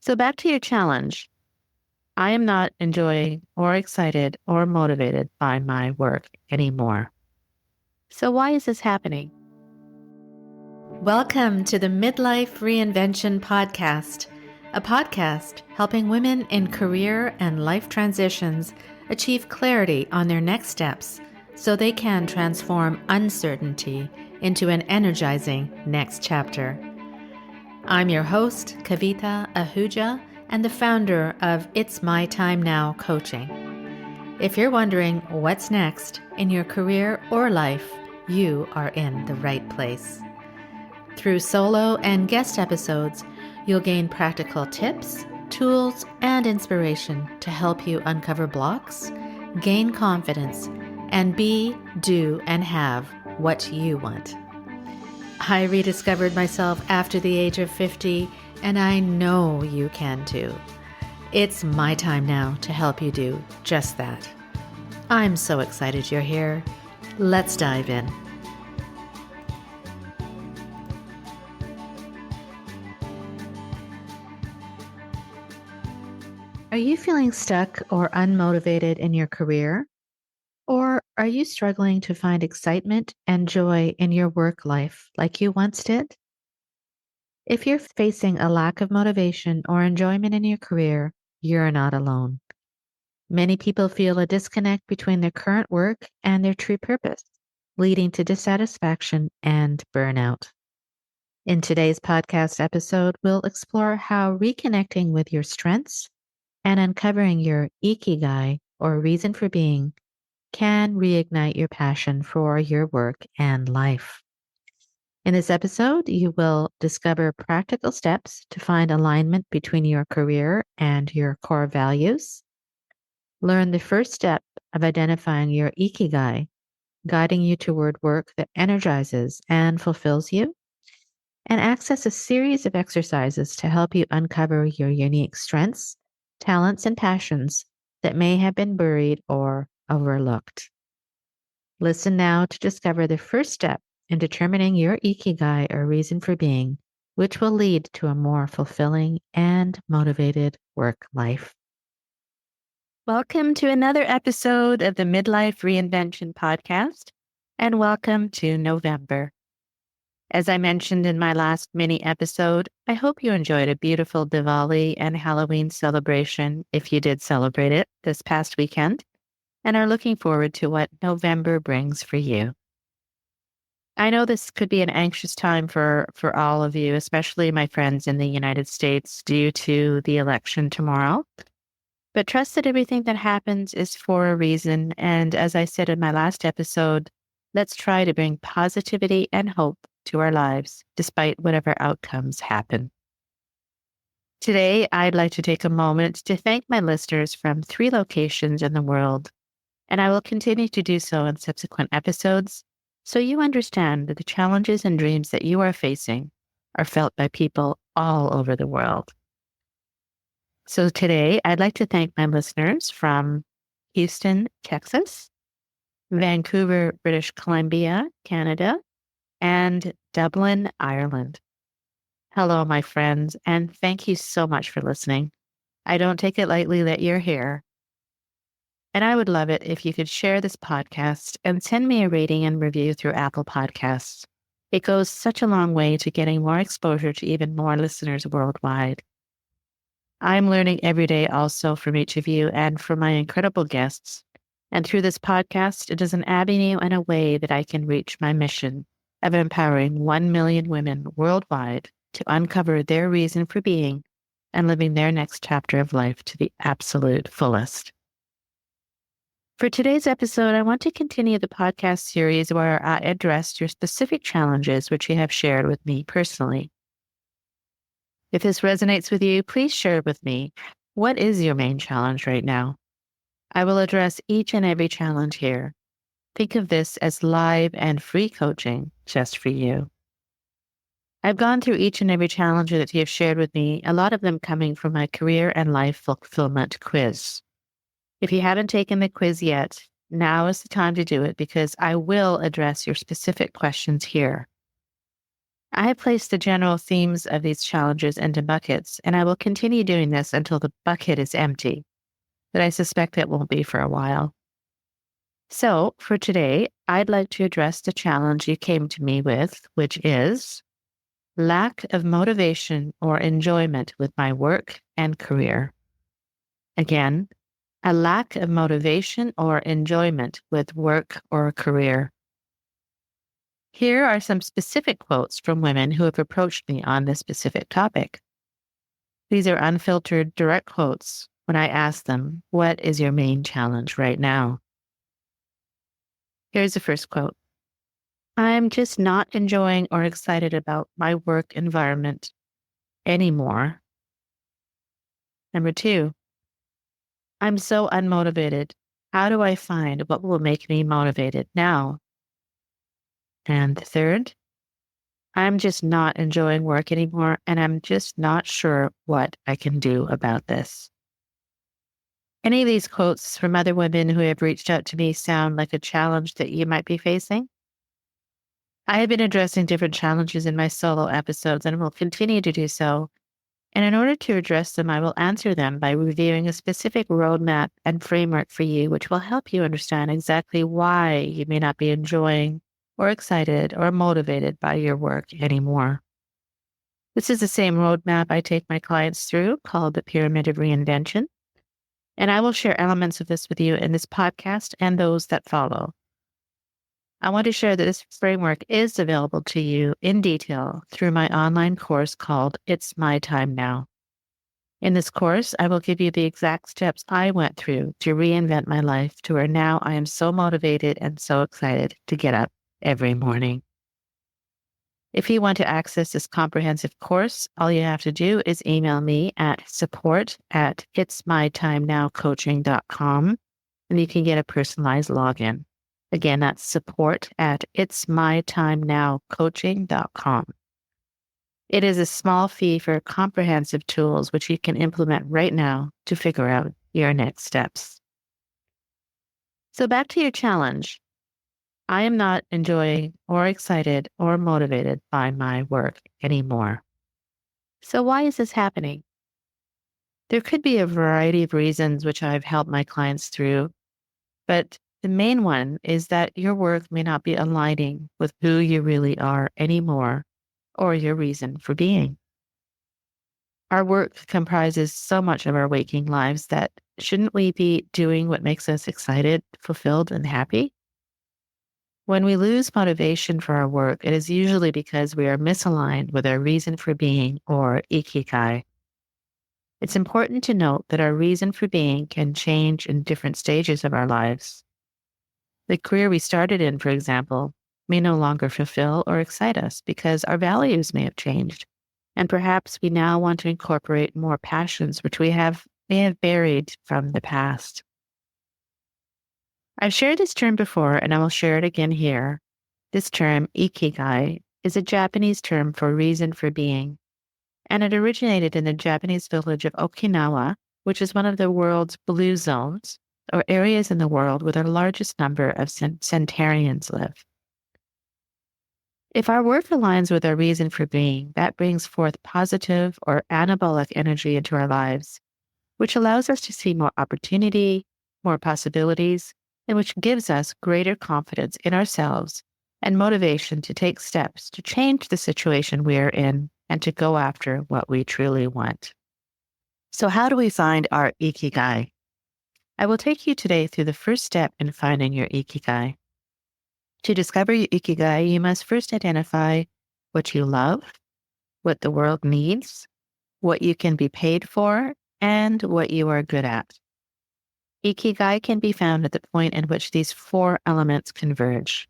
So back to your challenge. I am not enjoying or excited or motivated by my work anymore. So why is this happening? Welcome to the Midlife Reinvention Podcast, a podcast helping women in career and life transitions achieve clarity on their next steps so they can transform uncertainty into an energizing next chapter. I'm your host, Kavita Ahuja, and the founder of It's My Time Now Coaching. If you're wondering what's next in your career or life, you are in the right place. Through solo and guest episodes, you'll gain practical tips, tools, and inspiration to help you uncover blocks, gain confidence, and be, do, and have what you want. I rediscovered myself after the age of 50, and I know you can too. It's my time now to help you do just that. I'm so excited you're here. Let's dive in. Are you feeling stuck or unmotivated in your career? Or are you struggling to find excitement and joy in your work life like you once did? If you're facing a lack of motivation or enjoyment in your career, you're not alone. Many people feel a disconnect between their current work and their true purpose, leading to dissatisfaction and burnout. In today's podcast episode, we'll explore how reconnecting with your strengths and uncovering your Ikigai, or reason for being, can reignite your passion for your work and life. In this episode, you will discover practical steps to find alignment between your career and your core values. Learn the first step of identifying your Ikigai, guiding you toward work that energizes and fulfills you. And access a series of exercises to help you uncover your unique strengths, talents, and passions that may have been buried or overlooked. Listen now to discover the first step in determining your Ikigai, or reason for being, which will lead to a more fulfilling and motivated work life. Welcome to another episode of the Midlife Reinvention Podcast, and welcome to November. As I mentioned in my last mini episode, I hope you enjoyed a beautiful Diwali and Halloween celebration, if you did celebrate it this past weekend, and are looking forward to what November brings for you. I know this could be an anxious time for all of you, especially my friends in the United States, due to the election tomorrow. But trust that everything that happens is for a reason. And as I said in my last episode, let's try to bring positivity and hope to our lives, despite whatever outcomes happen. Today, I'd like to take a moment to thank my listeners from 3 locations in the world, and I will continue to do so in subsequent episodes, so you understand that the challenges and dreams that you are facing are felt by people all over the world. So today, I'd like to thank my listeners from Houston, Texas, Vancouver, British Columbia, Canada, and Dublin, Ireland. Hello, my friends, and thank you so much for listening. I don't take it lightly that you're here. And I would love it if you could share this podcast and send me a rating and review through Apple Podcasts. It goes such a long way to getting more exposure to even more listeners worldwide. I'm learning every day also from each of you and from my incredible guests. And through this podcast, it is an avenue and a way that I can reach my mission of empowering 1 million women worldwide to uncover their reason for being and living their next chapter of life to the absolute fullest. For today's episode, I want to continue the podcast series where I address your specific challenges which you have shared with me personally. If this resonates with you, please share with me, what is your main challenge right now? I will address each and every challenge here. Think of this as live and free coaching just for you. I've gone through each and every challenge that you have shared with me, a lot of them coming from my career and life fulfillment quiz. If you haven't taken the quiz yet, now is the time to do it because I will address your specific questions here. I have placed the general themes of these challenges into buckets, and I will continue doing this until the bucket is empty, but I suspect it won't be for a while. So, for today, I'd like to address the challenge you came to me with, which is lack of motivation or enjoyment with my work and career. Again, a lack of motivation or enjoyment with work or career. Here are some specific quotes from women who have approached me on this specific topic. These are unfiltered, direct quotes when I ask them, "What is your main challenge right now?" Here's the first quote. "I'm just not enjoying or excited about my work environment anymore." Number 2, "I'm so unmotivated. How do I find what will make me motivated now?" And the third, "I'm just not enjoying work anymore, and I'm just not sure what I can do about this." Any of these quotes from other women who have reached out to me sound like a challenge that you might be facing? I have been addressing different challenges in my solo episodes and will continue to do so. And in order to address them, I will answer them by reviewing a specific roadmap and framework for you, which will help you understand exactly why you may not be enjoying or excited or motivated by your work anymore. This is the same roadmap I take my clients through called the Pyramid of Reinvention. And I will share elements of this with you in this podcast and those that follow. I want to share that this framework is available to you in detail through my online course called It's My Time Now. In this course, I will give you the exact steps I went through to reinvent my life to where now I am so motivated and so excited to get up every morning. If you want to access this comprehensive course, all you have to do is email me at support@itsmytimenowcoaching.com, and you can get a personalized login. Again, that's support@itsmytimenowcoaching.com. It is a small fee for comprehensive tools which you can implement right now to figure out your next steps. So back to your challenge. I am not enjoying or excited or motivated by my work anymore. So why is this happening? There could be a variety of reasons which I've helped my clients through, but the main one is that your work may not be aligning with who you really are anymore or your reason for being. Our work comprises so much of our waking lives that shouldn't we be doing what makes us excited, fulfilled, and happy? When we lose motivation for our work, it is usually because we are misaligned with our reason for being or Ikigai. It's important to note that our reason for being can change in different stages of our lives. The career we started in, for example, may no longer fulfill or excite us because our values may have changed. And perhaps we now want to incorporate more passions which may have buried from the past. I've shared this term before and I will share it again here. This term, Ikigai, is a Japanese term for reason for being, and it originated in the Japanese village of Okinawa, which is one of the world's blue zones, or areas in the world where the largest number of centenarians live. If our work aligns with our reason for being, that brings forth positive or anabolic energy into our lives, which allows us to see more opportunity, more possibilities, and which gives us greater confidence in ourselves and motivation to take steps to change the situation we are in and to go after what we truly want. So how do we find our Ikigai? I will take you today through the first step in finding your Ikigai. To discover your Ikigai, you must first identify what you love, what the world needs, what you can be paid for, and what you are good at. Ikigai can be found at the point in which these 4 elements converge.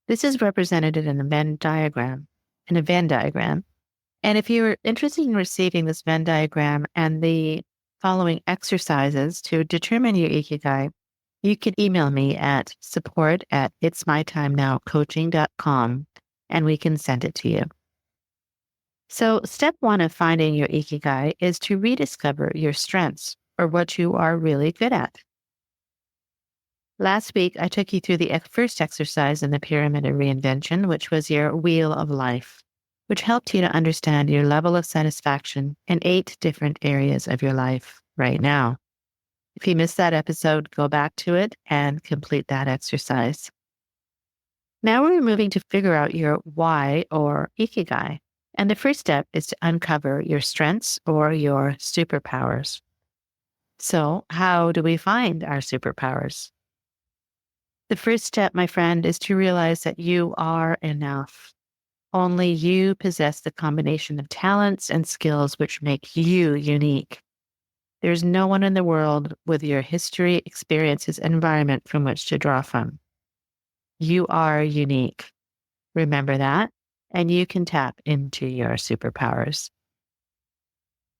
This is represented in a Venn diagram. And if you're interested in receiving this Venn diagram and the following exercises to determine your Ikigai, you can email me at support@itsmytimenowcoaching.com and we can send it to you. So step 1 of finding your Ikigai is to rediscover your strengths or what you are really good at. Last week, I took you through the first exercise in the pyramid of reinvention, which was your wheel of life, which helped you to understand your level of satisfaction in 8 different areas of your life right now. If you missed that episode, go back to it and complete that exercise. Now we're moving to figure out your why or Ikigai. And the first step is to uncover your strengths or your superpowers. So, how do we find our superpowers? The first step, my friend, is to realize that you are enough. Only you possess the combination of talents and skills which make you unique. There's no one in the world with your history, experiences, and environment from which to draw from. You are unique. Remember that, and you can tap into your superpowers.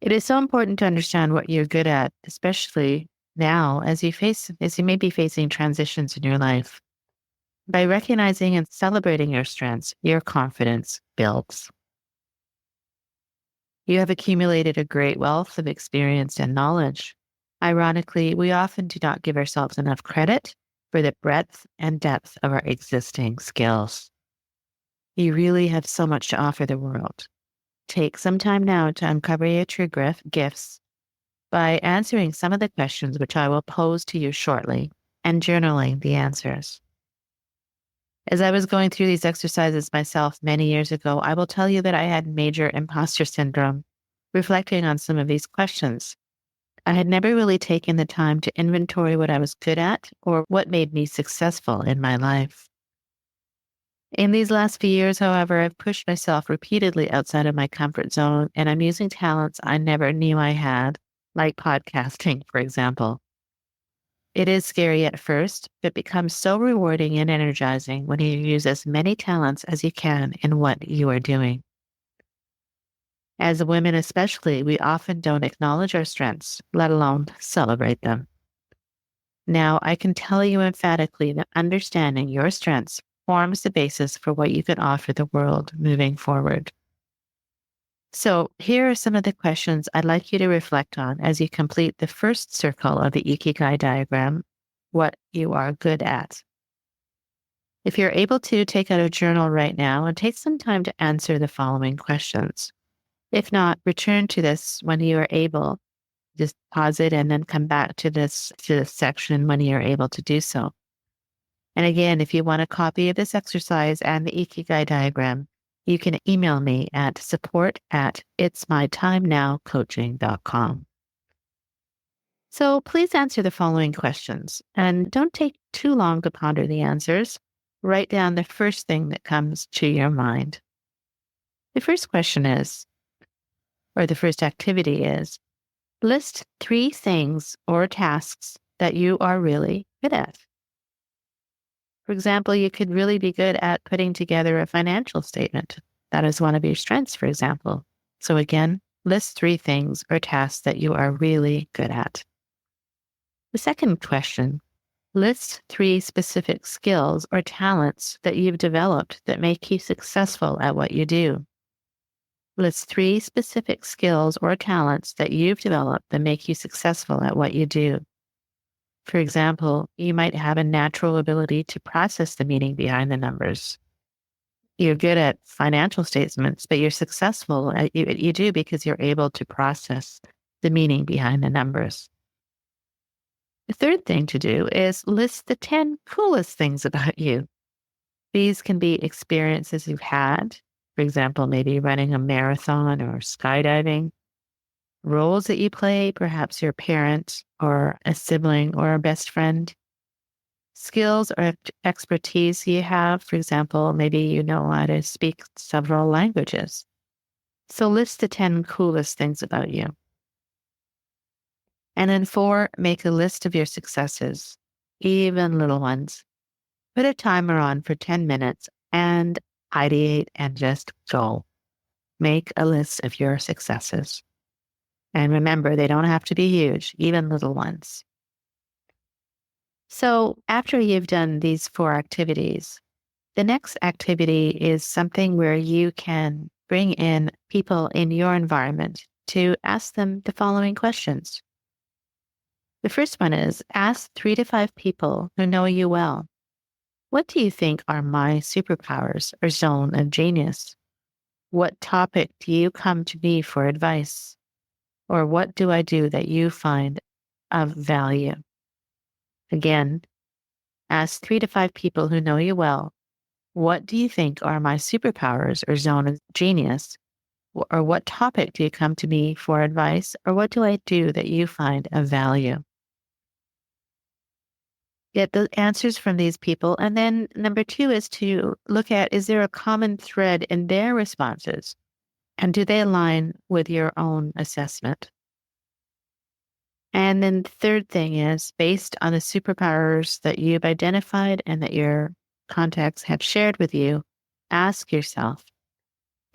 It is so important to understand what you're good at, especially now as you may be facing transitions in your life. By recognizing and celebrating your strengths, your confidence builds. You have accumulated a great wealth of experience and knowledge. Ironically, we often do not give ourselves enough credit for the breadth and depth of our existing skills. You really have so much to offer the world. Take some time now to uncover your true gifts by answering some of the questions which I will pose to you shortly and journaling the answers. As I was going through these exercises myself many years ago, I will tell you that I had major imposter syndrome, reflecting on some of these questions. I had never really taken the time to inventory what I was good at or what made me successful in my life. In these last few years, however, I've pushed myself repeatedly outside of my comfort zone, and I'm using talents I never knew I had, like podcasting, for example. It is scary at first, but becomes so rewarding and energizing when you use as many talents as you can in what you are doing. As women especially, we often don't acknowledge our strengths, let alone celebrate them. Now, I can tell you emphatically that understanding your strengths forms the basis for what you can offer the world moving forward. So, here are some of the questions I'd like you to reflect on as you complete the first circle of the Ikigai diagram, what you are good at. If you're able to, take out a journal right now and take some time to answer the following questions. If not, return to this when you are able. Just pause it and then come back to this section when you're able to do so. And again, if you want a copy of this exercise and the Ikigai diagram, you can email me at support@itsmytimenowcoaching.com. So please answer the following questions and don't take too long to ponder the answers. Write down the first thing that comes to your mind. The first question is, or the first activity is, list 3 things or tasks that you are really good at. For example, you could really be good at putting together a financial statement. That is one of your strengths, for example. So again, list 3 things or tasks that you are really good at. The second question, list 3 specific skills or talents that you've developed that make you successful at what you do. List 3 specific skills or talents that you've developed that make you successful at what you do. For example, you might have a natural ability to process the meaning behind the numbers. You're good at financial statements, but you're successful at you do because you're able to process the meaning behind the numbers. The third thing to do is list the 10 coolest things about you. These can be experiences you've had, for example, maybe running a marathon or skydiving, roles that you play, perhaps your parent or a sibling or a best friend, skills or expertise you have. For example, maybe you know how to speak several languages. So list the 10 coolest things about you. And then 4, make a list of your successes, even little ones. Put a timer on for 10 minutes and ideate and just go. Make a list of your successes. And remember, they don't have to be huge, even little ones. So after you've done these 4 activities, the next activity is something where you can bring in people in your environment to ask them the following questions. The first one is ask 3 to 5 people who know you well. What do you think are my superpowers or zone of genius? What topic do you come to me for advice? Or what do I do that you find of value? Again, ask 3 to 5 people who know you well. What do you think are my superpowers or zone of genius? Or what topic do you come to me for advice? Or what do I do that you find of value? Get the answers from these people. And then number 2 is to look at, is there a common thread in their responses? And do they align with your own assessment? And then the third thing is, based on the superpowers that you've identified and that your contacts have shared with you, ask yourself,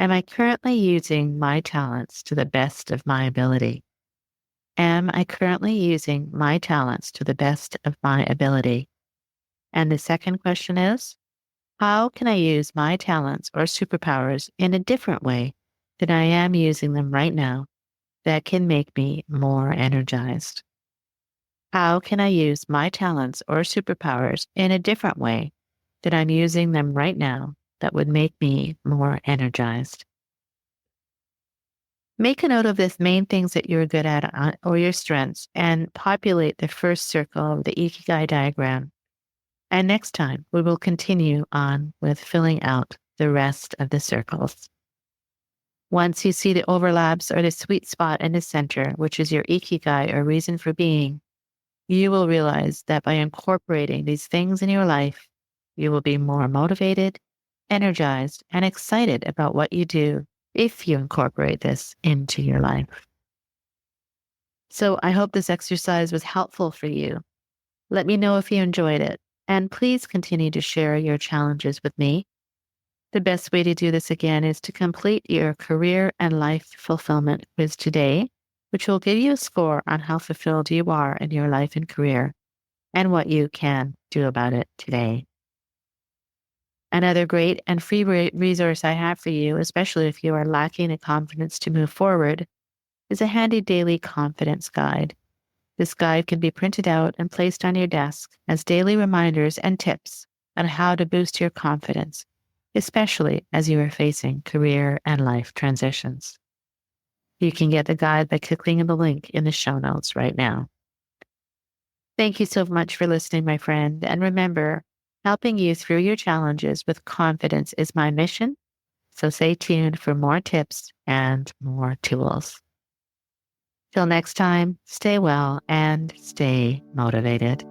am I currently using my talents to the best of my ability? Am I currently using my talents to the best of my ability? And the second question is, how can I use my talents or superpowers in a different way than I am using them right now that can make me more energized? How can I use my talents or superpowers in a different way than I'm using them right now that would make me more energized? Make a note of the main things that you're good at or your strengths and populate the first circle of the Ikigai diagram. And next time, we will continue on with filling out the rest of the circles. Once you see the overlaps or the sweet spot in the center, which is your Ikigai or reason for being, you will realize that by incorporating these things in your life, you will be more motivated, energized, and excited about what you do if you incorporate this into your life. So I hope this exercise was helpful for you. Let me know if you enjoyed it, and please continue to share your challenges with me. The best way to do this again is to complete your career and life fulfillment quiz today, which will give you a score on how fulfilled you are in your life and career and what you can do about it today. Another great and free resource I have for you, especially if you are lacking the confidence to move forward, is a handy daily confidence guide. This guide can be printed out and placed on your desk as daily reminders and tips on how to boost your confidence, especially as you are facing career and life transitions. You can get the guide by clicking on the link in the show notes right now. Thank you so much for listening, my friend. And remember, helping you through your challenges with confidence is my mission. So stay tuned for more tips and more tools. Till next time, stay well and stay motivated.